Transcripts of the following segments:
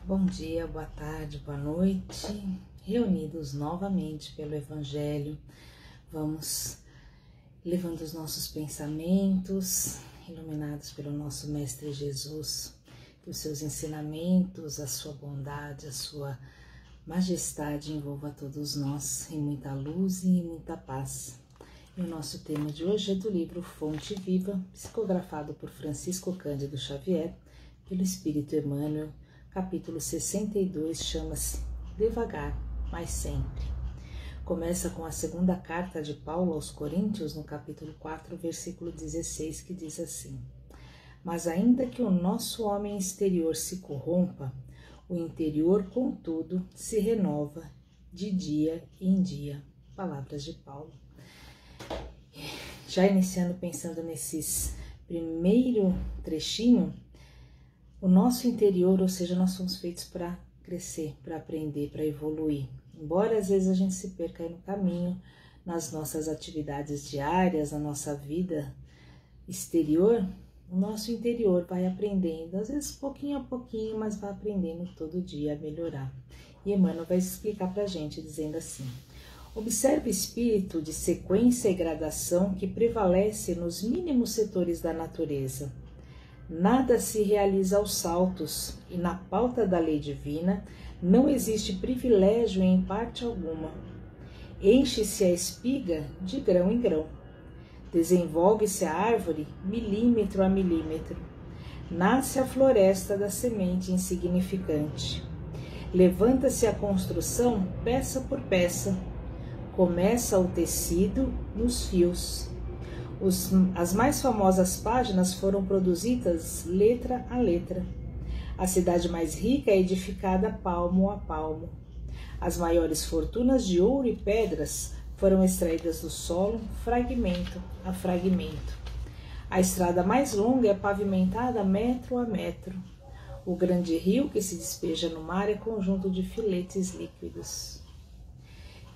Bom dia, boa tarde, boa noite. Reunidos novamente pelo Evangelho, vamos levando os nossos pensamentos, iluminados pelo nosso Mestre Jesus, que os seus ensinamentos, a sua bondade, a sua majestade envolva todos nós em muita luz e em muita paz. E o nosso tema de hoje é do livro Fonte Viva, psicografado por Francisco Cândido Xavier, pelo Espírito Emmanuel. Capítulo 62 chama-se Devagar, mas Sempre. Começa com a segunda carta de Paulo aos Coríntios, no capítulo 4, versículo 16, que diz assim: Mas ainda que o nosso homem exterior se corrompa, o interior, contudo, se renova de dia em dia. Palavras de Paulo. Já iniciando pensando nesses primeiro trechinho, o nosso interior, ou seja, nós somos feitos para crescer, para aprender, para evoluir. Embora às vezes a gente se perca aí no caminho, nas nossas atividades diárias, na nossa vida exterior, o nosso interior vai aprendendo, às vezes pouquinho a pouquinho, mas vai aprendendo todo dia a melhorar. E Emmanuel vai explicar para a gente dizendo assim: observe o espírito de sequência e gradação que prevalece nos mínimos setores da natureza. Nada se realiza aos saltos, e na pauta da lei divina não existe privilégio em parte alguma. Enche-se a espiga de grão em grão. Desenvolve-se a árvore milímetro a milímetro. Nasce a floresta da semente insignificante. Levanta-se a construção peça por peça. Começa o tecido nos fios. As mais famosas páginas foram produzidas letra a letra. A cidade mais rica é edificada palmo a palmo. As maiores fortunas de ouro e pedras foram extraídas do solo, fragmento a fragmento. A estrada mais longa é pavimentada metro a metro. O grande rio que se despeja no mar é conjunto de filetes líquidos.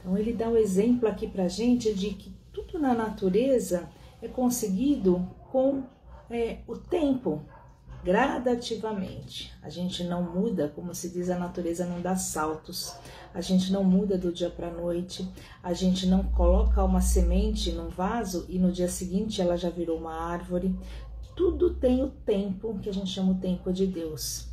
Então ele dá um exemplo aqui para a gente de que tudo na natureza é conseguido com o tempo, gradativamente. A gente não muda, como se diz, a natureza não dá saltos. A gente não muda do dia para a noite. A gente não coloca uma semente num vaso e no dia seguinte ela já virou uma árvore. Tudo tem o tempo que a gente chama o tempo de Deus.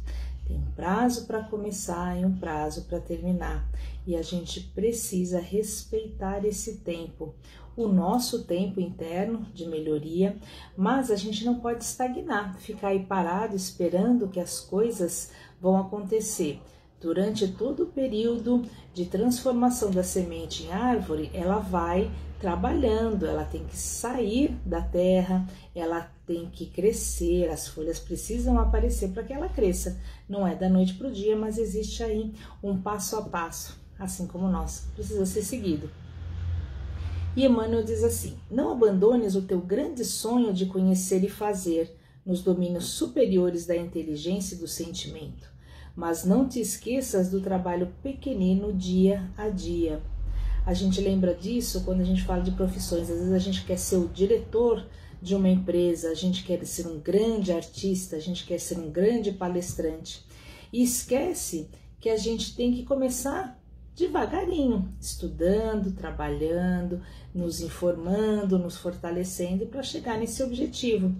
Tem um prazo para começar e um prazo para terminar. E a gente precisa respeitar esse tempo, o nosso tempo interno de melhoria, mas a gente não pode estagnar, ficar aí parado esperando que as coisas vão acontecer. Durante todo o período de transformação da semente em árvore, ela vai trabalhando, ela tem que sair da terra, ela tem que crescer, as folhas precisam aparecer para que ela cresça. Não é da noite para o dia, mas existe aí um passo a passo, assim como nós, precisa ser seguido. E Emmanuel diz assim: não abandones o teu grande sonho de conhecer e fazer nos domínios superiores da inteligência e do sentimento, mas não te esqueças do trabalho pequenino dia a dia. A gente lembra disso quando a gente fala de profissões. Às vezes a gente quer ser o diretor de uma empresa, a gente quer ser um grande artista, a gente quer ser um grande palestrante. E esquece que a gente tem que começar devagarinho, estudando, trabalhando, nos informando, nos fortalecendo para chegar nesse objetivo.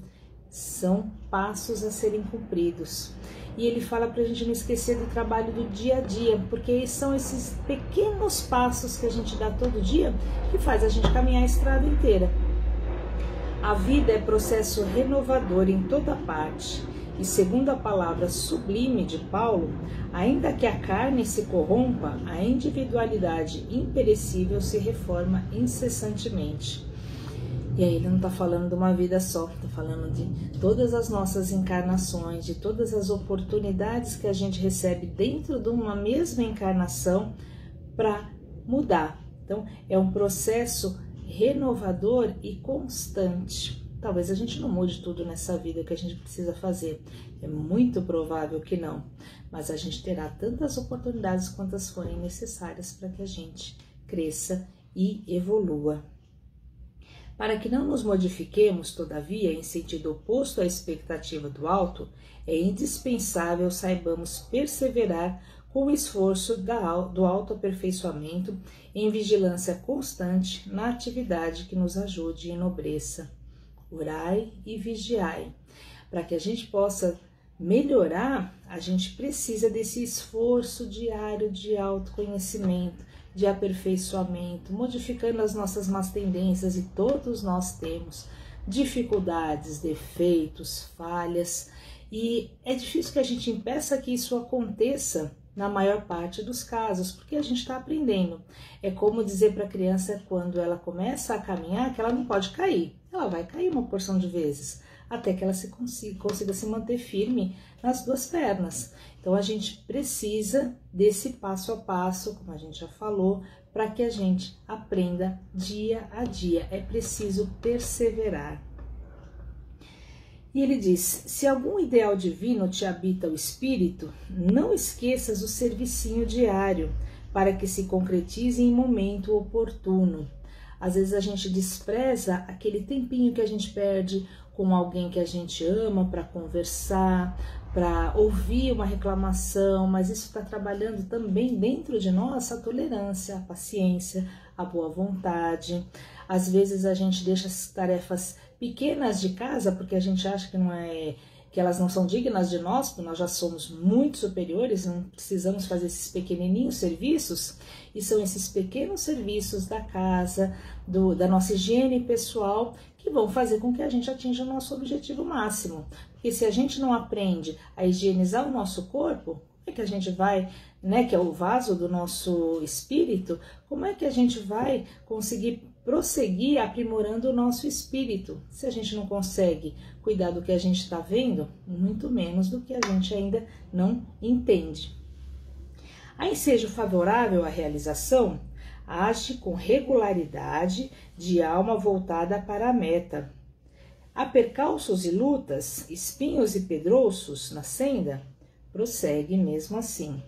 São passos a serem cumpridos. E ele fala para a gente não esquecer do trabalho do dia a dia, porque são esses pequenos passos que a gente dá todo dia que faz a gente caminhar a estrada inteira. A vida é processo renovador em toda parte. E segundo a palavra sublime de Paulo, ainda que a carne se corrompa, a individualidade imperecível se reforma incessantemente. E aí ele não está falando de uma vida só, está falando de todas as nossas encarnações, de todas as oportunidades que a gente recebe dentro de uma mesma encarnação para mudar. Então é um processo renovador e constante. Talvez a gente não mude tudo nessa vida que a gente precisa fazer. É muito provável que não. Mas a gente terá tantas oportunidades quantas forem necessárias para que a gente cresça e evolua. Para que não nos modifiquemos, todavia, em sentido oposto à expectativa do alto, é indispensável saibamos perseverar com o esforço do autoaperfeiçoamento em vigilância constante na atividade que nos ajude e enobreça. Orai e vigiai. Para que a gente possa melhorar, a gente precisa desse esforço diário de autoconhecimento, de aperfeiçoamento, modificando as nossas más tendências, e todos nós temos dificuldades, defeitos, falhas, e é difícil que a gente impeça que isso aconteça na maior parte dos casos, porque a gente está aprendendo. É como dizer para a criança, quando ela começa a caminhar, que ela não pode cair. Ela vai cair uma porção de vezes, até que ela consiga se manter firme nas duas pernas. Então, a gente precisa desse passo a passo, como a gente já falou, para que a gente aprenda dia a dia. É preciso perseverar. E ele diz, se algum ideal divino te habita o espírito, não esqueças o servicinho diário, para que se concretize em momento oportuno. Às vezes a gente despreza aquele tempinho que a gente perde com alguém que a gente ama para conversar, para ouvir uma reclamação, mas isso está trabalhando também dentro de nós a tolerância, a paciência, a boa vontade. Às vezes a gente deixa as tarefas pequenas de casa porque a gente acha que elas não são dignas de nós, porque nós já somos muito superiores, não precisamos fazer esses pequenininhos serviços, e são esses pequenos serviços da casa, da nossa higiene pessoal, que vão fazer com que a gente atinja o nosso objetivo máximo. Porque se a gente não aprende a higienizar o nosso corpo, como é que a gente vai, que é o vaso do nosso espírito, como é que a gente vai conseguir prosseguir aprimorando o nosso espírito, se a gente não consegue cuidar do que a gente está vendo, muito menos do que a gente ainda não entende. A ensejo favorável à realização, age com regularidade de alma voltada para a meta. Há percalços e lutas, espinhos e pedrouços na senda, prossegue mesmo assim.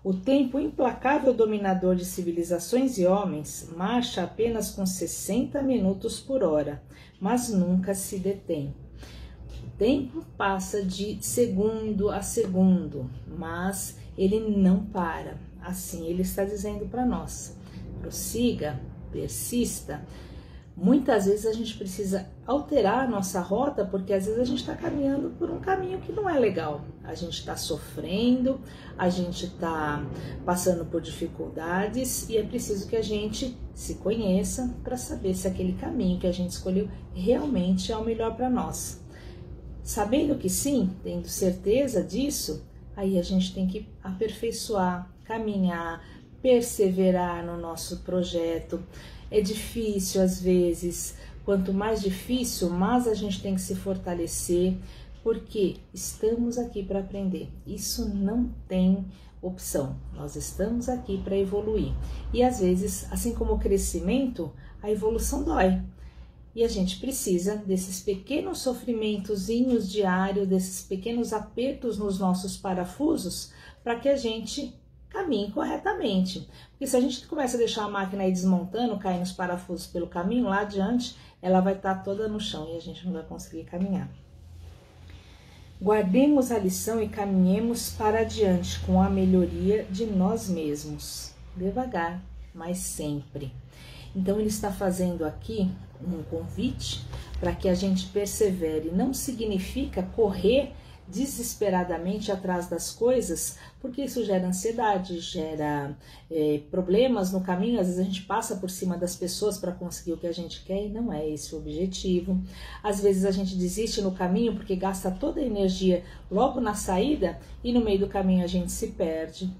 O tempo implacável dominador de civilizações e homens marcha apenas com 60 minutos por hora, mas nunca se detém. O tempo passa de segundo a segundo, mas ele não para. Assim ele está dizendo para nós. Prossiga, persista. Muitas vezes a gente precisa alterar a nossa rota, porque às vezes a gente está caminhando por um caminho que não é legal. A gente está sofrendo, a gente está passando por dificuldades, e é preciso que a gente se conheça para saber se aquele caminho que a gente escolheu realmente é o melhor para nós. Sabendo que sim, tendo certeza disso, aí a gente tem que aperfeiçoar, caminhar, perseverar no nosso projeto. É difícil às vezes, quanto mais difícil, mais a gente tem que se fortalecer, porque estamos aqui para aprender. Isso não tem opção, nós estamos aqui para evoluir. E às vezes, assim como o crescimento, a evolução dói. E a gente precisa desses pequenos sofrimentozinhos diários, desses pequenos apertos nos nossos parafusos, para que a gente caminhe corretamente. Porque se a gente começa a deixar a máquina aí desmontando, caindo os parafusos pelo caminho, lá adiante ela vai estar toda no chão e a gente não vai conseguir caminhar. Guardemos a lição e caminhemos para adiante com a melhoria de nós mesmos. Devagar, mas sempre. Então ele está fazendo aqui um convite para que a gente persevere. Não significa correr desesperadamente atrás das coisas, porque isso gera ansiedade, gera problemas no caminho. Às vezes a gente passa por cima das pessoas para conseguir o que a gente quer e não é esse o objetivo. Às vezes a gente desiste no caminho porque gasta toda a energia logo na saída e no meio do caminho a gente se perde.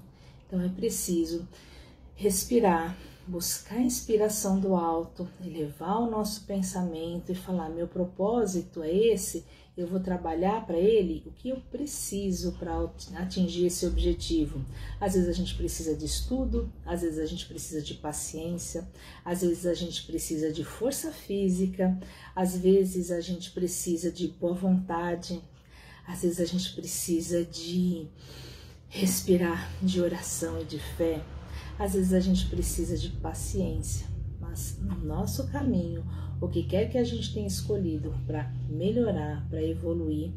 Então é preciso respirar, buscar a inspiração do alto, elevar o nosso pensamento e falar: meu propósito é esse, eu vou trabalhar para ele, o que eu preciso para atingir esse objetivo. Às vezes a gente precisa de estudo, às vezes a gente precisa de paciência, às vezes a gente precisa de força física, às vezes a gente precisa de boa vontade, às vezes a gente precisa de respirar, de oração e de fé. Às vezes a gente precisa de paciência, mas no nosso caminho, o que quer que a gente tenha escolhido para melhorar, para evoluir,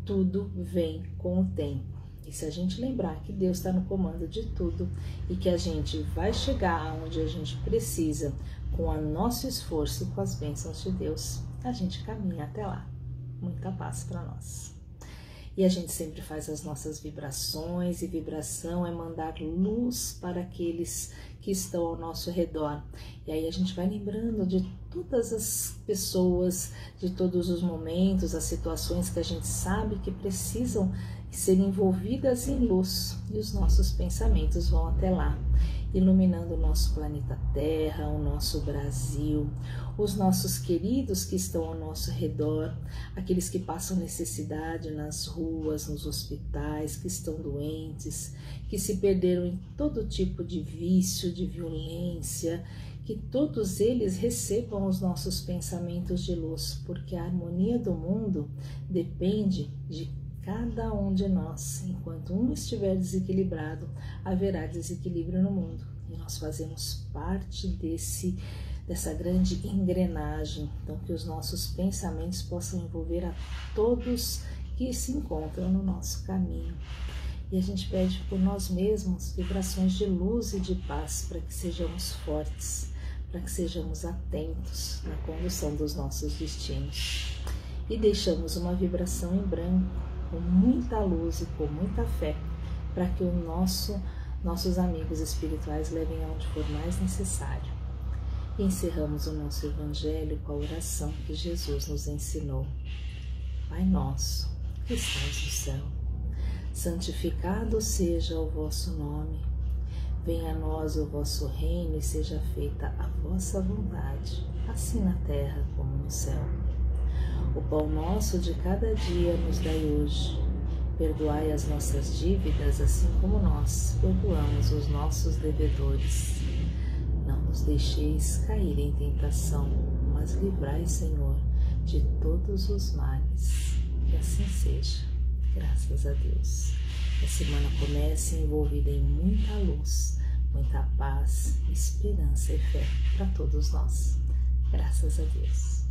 tudo vem com o tempo. E se a gente lembrar que Deus está no comando de tudo e que a gente vai chegar aonde a gente precisa com o nosso esforço e com as bênçãos de Deus, a gente caminha até lá. Muita paz para nós. E a gente sempre faz as nossas vibrações, e vibração é mandar luz para aqueles que estão ao nosso redor. E aí a gente vai lembrando de todas as pessoas, de todos os momentos, as situações que a gente sabe que precisam ser envolvidas em luz, e os nossos pensamentos vão até lá, iluminando o nosso planeta Terra, o nosso Brasil, os nossos queridos que estão ao nosso redor, aqueles que passam necessidade nas ruas, nos hospitais, que estão doentes, que se perderam em todo tipo de vício, de violência, que todos eles recebam os nossos pensamentos de luz, porque a harmonia do mundo depende de cada um de nós. Enquanto um estiver desequilibrado, haverá desequilíbrio no mundo. E nós fazemos parte dessa grande engrenagem. Então, que os nossos pensamentos possam envolver a todos que se encontram no nosso caminho. E a gente pede por nós mesmos vibrações de luz e de paz, para que sejamos fortes, para que sejamos atentos na condução dos nossos destinos. E deixamos uma vibração em branco, com muita luz e com muita fé, para que nossos amigos espirituais levem aonde for mais necessário. E encerramos o nosso Evangelho com a oração que Jesus nos ensinou. Pai nosso, que estás no céu, santificado seja o vosso nome. Venha a nós o vosso reino e seja feita a vossa vontade, assim na terra como no céu. O pão nosso de cada dia nos dai hoje. Perdoai as nossas dívidas, assim como nós perdoamos os nossos devedores. Não nos deixeis cair em tentação, mas livrai, Senhor, de todos os males. Que assim seja. Graças a Deus. Que a semana comece envolvida em muita luz, muita paz, esperança e fé para todos nós. Graças a Deus.